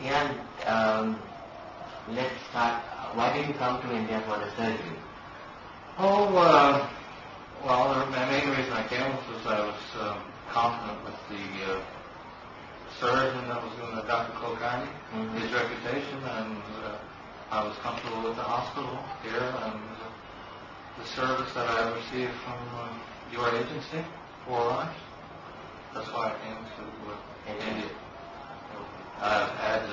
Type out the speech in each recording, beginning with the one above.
Yeah, let's start. Why did you come to India for the surgery? Oh, well, the main reason I came was I was confident with the surgeon that was doing Dr. Kulkarni, his reputation, and I was comfortable with the hospital here and the service that I received from your agency, 4 Lives. That's why I came to India. I've had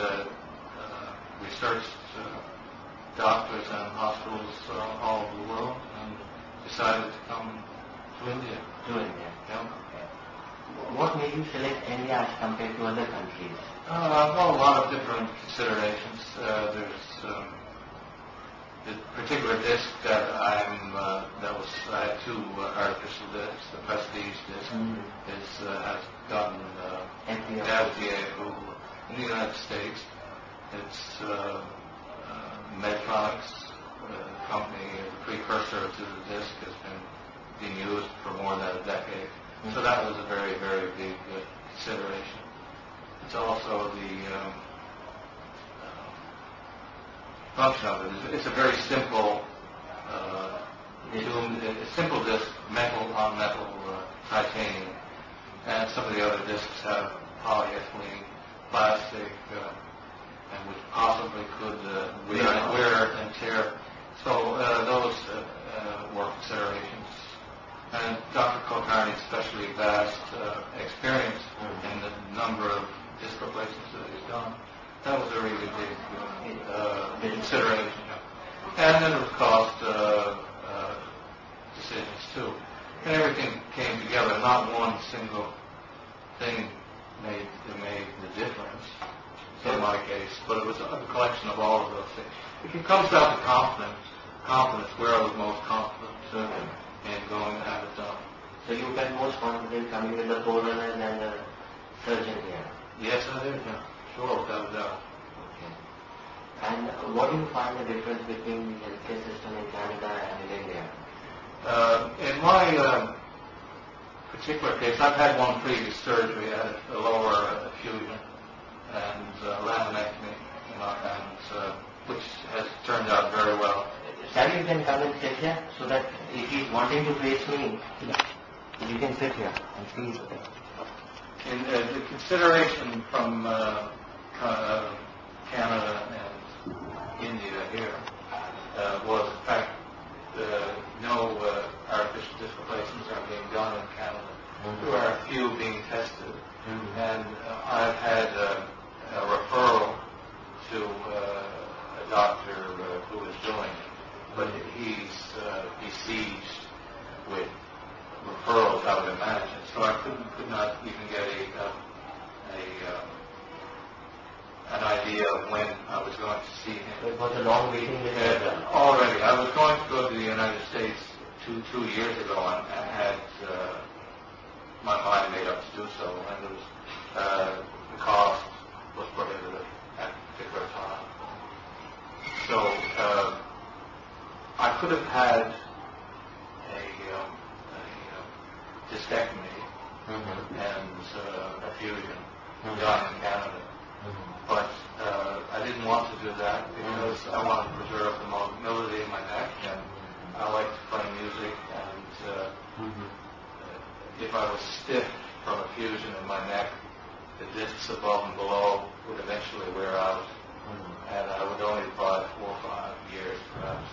researched doctors and hospitals all over the world and decided to come to India. Yeah. What made you select India as compared to other countries? Well, a lot of different considerations. There's the particular disc that I had 2 artificial discs. The Prestige disc has gotten FDA approval in the United States. It's Medtronic's company, the precursor to the disc, has been being used for more than a decade. So that was a very, very big consideration. It's also the function of it. It's a very simple, simple disc, metal on metal titanium, and some of the other discs have polyethylene plastic, and which possibly could wear and tear. So those were considerations. And Dr. Kulkarni's especially vast experience in the number of disc replacements that he's done. That was a really big consideration. And then it was cost decisions too. And everything came together. Not one single thing made the difference in my case, but it was a collection of all of those things. If it comes down to confidence, where I was most confident in going to have it done. So you felt most confident coming with the forerunner and the surgeon here? Yes, I did. Yeah. Sure, without a doubt. Okay. And what do you find the difference between the healthcare system in Canada and in India? In my particular case, I've had one previous surgery. I had a lower fusion and laminectomy, and which has turned out very well. Sir, you can come and sit here so that if he's wanting to face me, you can sit here and please. In the consideration from Canada and India here was the fact no artificial disc replacements are being done in Canada. There are a few being tested, and I've had a referral to a doctor who is doing it, but he's besieged with referrals, I would imagine. So I could not even get an idea of when I was going to see him. It was a long waiting list. Already, I was going to go to the United States two years ago, and had my mind made up to do so, and it was the cost was prohibitive at a particular time. So I could have had a discectomy and a fusion done in Canada, but I didn't want to do that because I wanted to preserve the mobility in my neck, and I like to play music, and if I was stiff from a fusion in my neck, the discs above and below would eventually wear out, and I would only buy 4 or 5 years perhaps.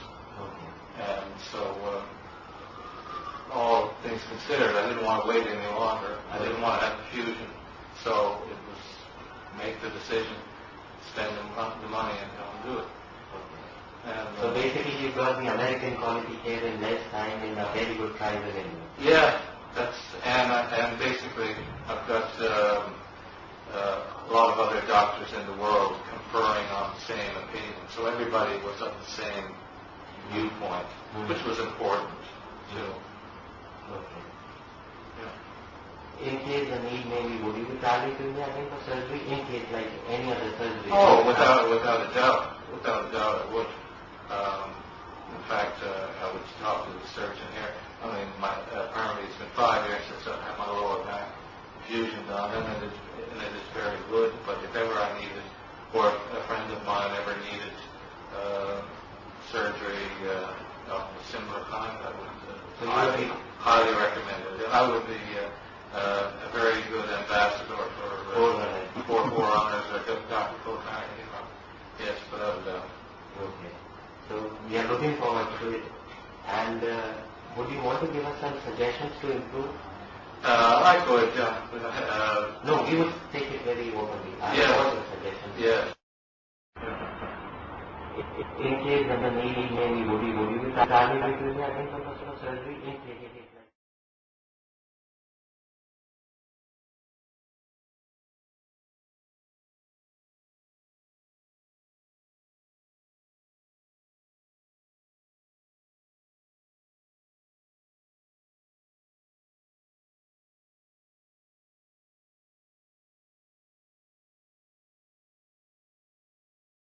And so, all things considered, I didn't want to wait any longer. I didn't want to have the fusion, so it was make the decision, spend the money, and go and do it. And, so basically, you got the American quality care in less time in a very good price in India. Yeah, and basically, I've got a lot of other doctors in the world conferring on the same opinion. So everybody was of the same viewpoint, which was important too. Okay. Yeah. In case the need maybe, would you be traveling to India again for surgery? In case like any other surgery? Oh, without a doubt. Without a doubt, I would. In fact, I would talk to the surgeon here. I mean, apparently it's been 5 years since I had my lower back fusion done, and it is very good. But if ever I needed or if a friend of mine ever needed surgery of a similar kind, I would highly recommend it. I would be a very good ambassador for Forerunners or Dr. Kulkarni. Yes, without a doubt. Okay. So we are looking forward to it. And would you want to give us some suggestions to improve? I could. No, we would take it very openly. Yes. What are the suggestions? Yes. In case of the knee, would you be targeting again for surgery in case it is